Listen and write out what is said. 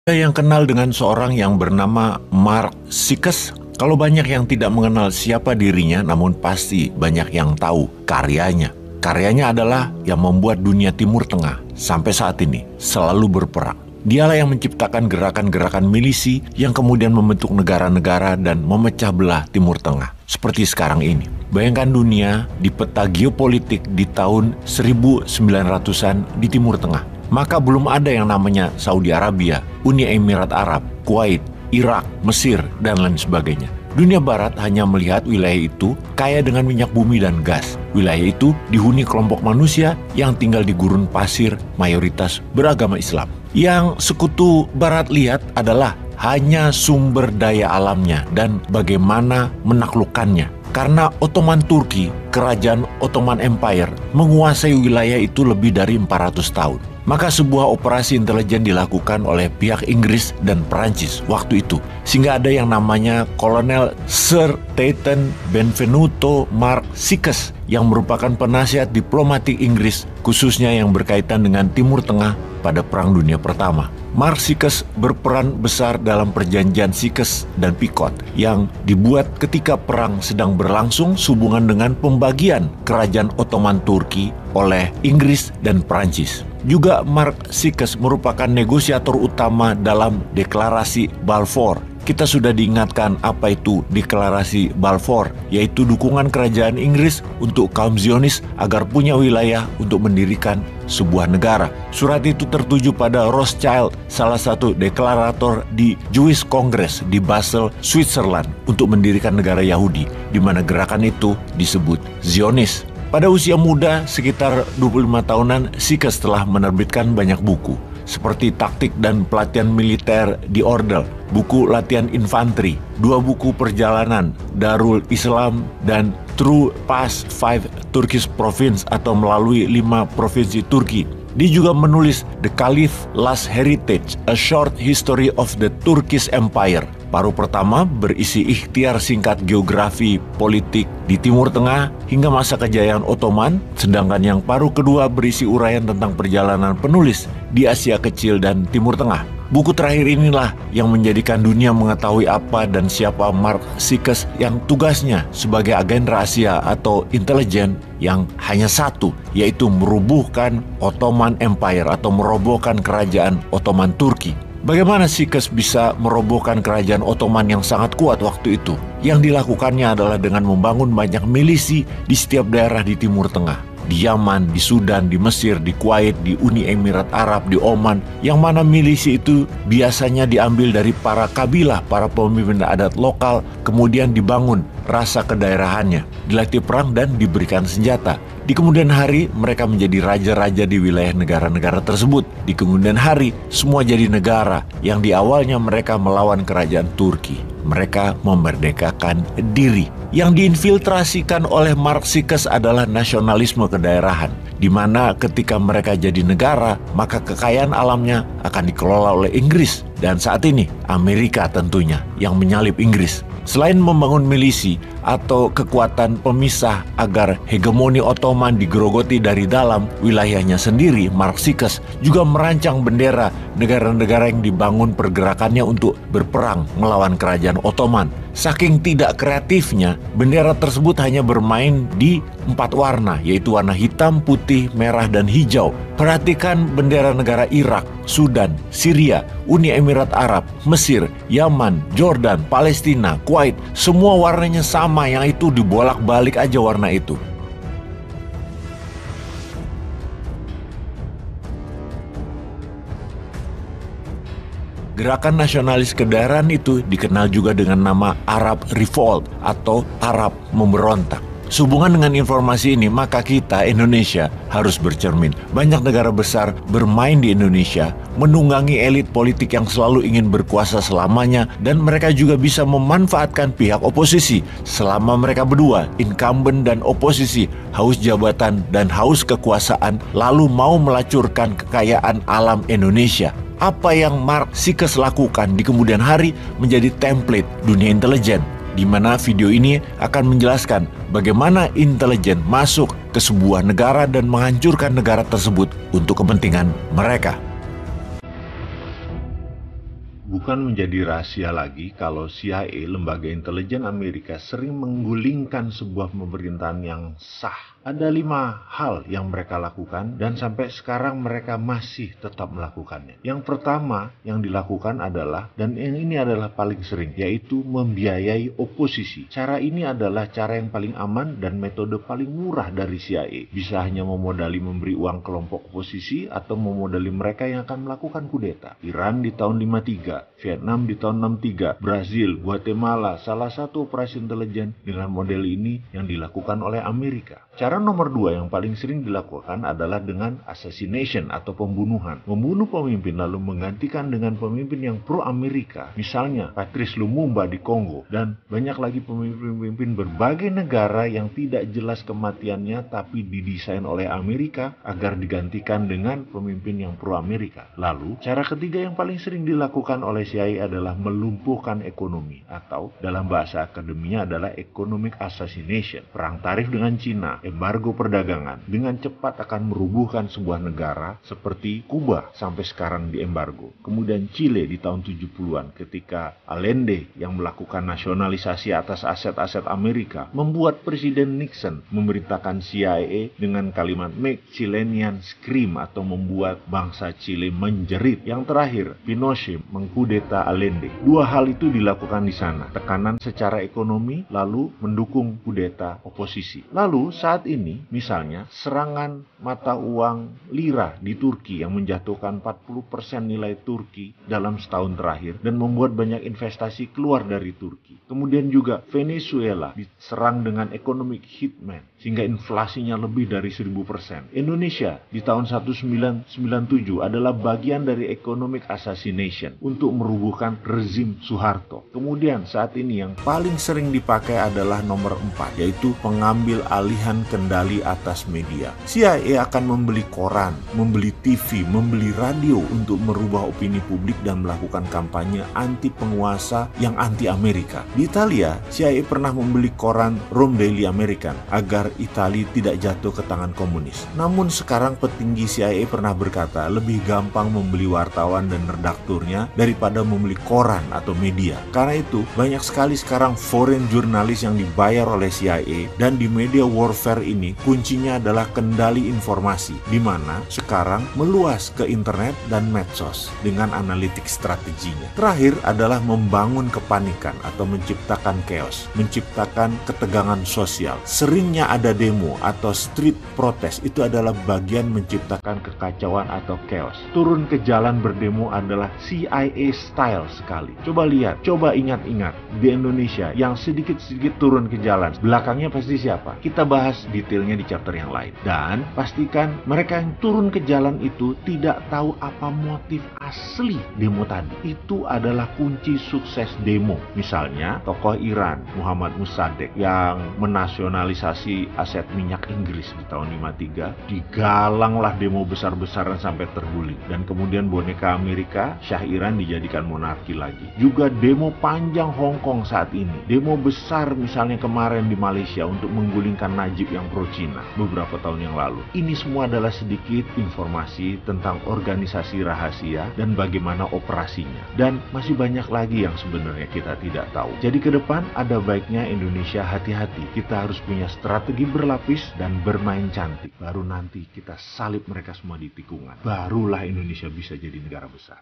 Yang kenal dengan seorang yang bernama Mark Sykes? Kalau banyak yang tidak mengenal siapa dirinya, namun pasti banyak yang tahu karyanya. Karyanya adalah yang membuat dunia Timur Tengah sampai saat ini selalu berperang. Dialah yang menciptakan gerakan-gerakan milisi yang kemudian membentuk negara-negara dan memecah belah Timur Tengah seperti sekarang ini. Bayangkan dunia di peta geopolitik di tahun 1900-an di Timur Tengah. Maka belum ada yang namanya Saudi Arabia, Uni Emirat Arab, Kuwait, Irak, Mesir, dan lain sebagainya. Dunia Barat hanya melihat wilayah itu kaya dengan minyak bumi dan gas. Wilayah itu dihuni kelompok manusia yang tinggal di gurun pasir, mayoritas beragama Islam. Yang sekutu Barat lihat adalah hanya sumber daya alamnya dan bagaimana menaklukkannya. Karena Ottoman Turki, kerajaan Ottoman Empire, menguasai wilayah itu lebih dari 400 tahun. Maka sebuah operasi intelijen dilakukan oleh pihak Inggris dan Perancis waktu itu. Sehingga ada yang namanya Kolonel Sir Teitan Benvenuto Mark Sykes yang merupakan penasihat diplomatik Inggris khususnya yang berkaitan dengan Timur Tengah pada Perang Dunia Pertama. Mark Sykes berperan besar dalam perjanjian Sykes dan Picot yang dibuat ketika perang sedang berlangsung sehubungan dengan pembagian kerajaan Ottoman Turki oleh Inggris dan Perancis. Juga Mark Sykes merupakan negosiator utama dalam deklarasi Balfour. Kita sudah diingatkan apa itu deklarasi Balfour, yaitu dukungan kerajaan Inggris untuk kaum Zionis agar punya wilayah untuk mendirikan sebuah negara. Surat itu tertuju pada Rothschild, salah satu deklarator di Jewish Congress di Basel, Switzerland, untuk mendirikan negara Yahudi, di mana gerakan itu disebut Zionis. Pada usia muda, sekitar 25 tahunan, Sykes telah menerbitkan banyak buku, seperti Taktik dan Pelatihan Militer di Ordel, buku Latihan Infanteri, 2 buku perjalanan, Darul Islam, dan Through Past 5 Turkish Province atau melalui 5 provinsi Turki. Dia juga menulis The Caliph Last Heritage, A Short History of the Turkish Empire. Paruh pertama berisi ikhtiar singkat geografi politik di Timur Tengah hingga masa kejayaan Ottoman, sedangkan yang paruh kedua berisi uraian tentang perjalanan penulis di Asia Kecil dan Timur Tengah. Buku terakhir inilah yang menjadikan dunia mengetahui apa dan siapa Mark Sykes yang tugasnya sebagai agen rahasia atau intelijen yang hanya satu, yaitu merubuhkan Ottoman Empire atau merobohkan kerajaan Ottoman Turki. Bagaimana Sykes bisa merobohkan kerajaan Ottoman yang sangat kuat waktu itu? Yang dilakukannya adalah dengan membangun banyak milisi di setiap daerah di Timur Tengah. Di Yaman, di Sudan, di Mesir, di Kuwait, di Uni Emirat Arab, di Oman, yang mana milisi itu biasanya diambil dari para kabilah, para pemimpin adat lokal, kemudian dibangun rasa kedaerahannya, dilatih perang dan diberikan senjata. Di kemudian hari, mereka menjadi raja-raja di wilayah negara-negara tersebut. Di kemudian hari, semua jadi negara yang di awalnya mereka melawan kerajaan Turki. Mereka memerdekakan diri. Yang diinfiltrasikan oleh Mark Sykes adalah nasionalisme kedaerahan, di mana ketika mereka jadi negara, maka kekayaan alamnya akan dikelola oleh Inggris. Dan saat ini, Amerika tentunya yang menyalip Inggris. Selain membangun milisi atau kekuatan pemisah agar hegemoni Ottoman digerogoti dari dalam wilayahnya sendiri, Mark Sykes juga merancang bendera negara-negara yang dibangun pergerakannya untuk berperang melawan kerajaan Ottoman. Saking tidak kreatifnya, bendera tersebut hanya bermain di 4 warna, yaitu warna hitam, putih, merah, dan hijau. Perhatikan bendera negara Irak, Sudan, Syria, Uni Emirat Arab, Mesir, Yaman, Jordan, Palestina, Kuwait, semua warnanya sama, yang itu dibolak-balik aja warna itu. Gerakan nasionalis kedaerahan itu dikenal juga dengan nama Arab Revolt atau Arab memberontak. Sehubungan dengan informasi ini, maka kita, Indonesia, harus bercermin. Banyak negara besar bermain di Indonesia, menunggangi elit politik yang selalu ingin berkuasa selamanya, dan mereka juga bisa memanfaatkan pihak oposisi selama mereka berdua, incumbent dan oposisi, haus jabatan dan haus kekuasaan, lalu mau melacurkan kekayaan alam Indonesia. Apa yang Mark Sykes lakukan di kemudian hari menjadi template dunia intelijen, di mana video ini akan menjelaskan bagaimana intelijen masuk ke sebuah negara dan menghancurkan negara tersebut untuk kepentingan mereka. Bukan menjadi rahasia lagi kalau CIA, lembaga intelijen Amerika, sering menggulingkan sebuah pemerintahan yang sah. Ada 5 hal yang mereka lakukan dan sampai sekarang mereka masih tetap melakukannya. Yang pertama yang dilakukan adalah, dan yang ini adalah paling sering, yaitu membiayai oposisi. Cara ini adalah cara yang paling aman dan metode paling murah dari CIA. Bisa hanya memodali memberi uang kelompok oposisi atau memodali mereka yang akan melakukan kudeta. Iran di tahun 53, Vietnam di tahun 63, Brazil, Guatemala, salah satu operasi intelijen dengan model ini yang dilakukan oleh Amerika. Cara nomor 2 yang paling sering dilakukan adalah dengan assassination atau pembunuhan. Membunuh pemimpin lalu menggantikan dengan pemimpin yang pro-Amerika. Misalnya Patrice Lumumba di Kongo, dan banyak lagi pemimpin-pemimpin berbagai negara yang tidak jelas kematiannya tapi didesain oleh Amerika agar digantikan dengan pemimpin yang pro-Amerika. Lalu, cara ketiga yang paling sering dilakukan oleh CIA adalah melumpuhkan ekonomi, atau dalam bahasa akademinya adalah economic assassination. Perang tarif dengan Cina, embargo perdagangan, dengan cepat akan merubuhkan sebuah negara seperti Kuba sampai sekarang diembargo. Kemudian Chile di tahun 70-an ketika Allende yang melakukan nasionalisasi atas aset-aset Amerika membuat Presiden Nixon memerintahkan CIA dengan kalimat "Make Chilean Scream" atau membuat bangsa Chile menjerit. Yang terakhir, Pinochet mengkudeta Allende. 2 hal itu dilakukan di sana. Tekanan secara ekonomi lalu mendukung kudeta oposisi. Lalu saat ini misalnya serangan mata uang lira di Turki yang menjatuhkan 40% nilai Turki dalam setahun terakhir dan membuat banyak investasi keluar dari Turki. Kemudian juga Venezuela diserang dengan economic hitman sehingga inflasinya lebih dari 1000%. Indonesia di tahun 1997 adalah bagian dari economic assassination untuk merubuhkan rezim Soeharto. Kemudian saat ini yang paling sering dipakai adalah nomor 4, yaitu pengambil alihan kendali atas media. CIA akan membeli koran, membeli TV, membeli radio untuk merubah opini publik dan melakukan kampanye anti penguasa yang anti Amerika. Di Italia, CIA pernah membeli koran Rome Daily American agar Italia tidak jatuh ke tangan komunis. Namun sekarang petinggi CIA pernah berkata lebih gampang membeli wartawan dan redakturnya daripada membeli koran atau media. Karena itu banyak sekali sekarang foreign jurnalis yang dibayar oleh CIA, dan di media warfare ini kuncinya adalah kendali informasi, di mana sekarang meluas ke internet dan medsos dengan analitik strateginya. Terakhir adalah membangun kepanikan atau menciptakan chaos, menciptakan ketegangan sosial. Seringnya ada demo atau street protest, itu adalah bagian menciptakan kekacauan atau chaos. Turun ke jalan berdemo adalah CIA style sekali. Coba lihat, coba ingat-ingat di Indonesia yang sedikit-sedikit turun ke jalan, belakangnya pasti siapa? Kita bahas detailnya di chapter yang lain. Dan pastikan mereka yang turun ke jalan itu tidak tahu apa motif asli demo tadi. Itu adalah kunci sukses demo. Misalnya tokoh Iran Muhammad Mossadegh yang menasionalisasi aset minyak Inggris di tahun 53, digalanglah demo besar-besaran sampai terguling, dan kemudian boneka Amerika Syah Iran dijadikan monarki lagi. Juga demo panjang Hong Kong saat ini, demo besar misalnya kemarin di Malaysia untuk menggulingkan Najib yang pro Cina beberapa tahun yang lalu. Ini semua adalah sedikit informasi tentang organisasi rahasia dan bagaimana operasinya, dan masih banyak lagi yang sebenarnya kita tidak tahu. Jadi ke depan ada baiknya Indonesia hati-hati. Kita harus punya strategi berlapis dan bermain cantik. Baru nanti kita salib mereka semua di tikungan. Barulah Indonesia bisa jadi negara besar.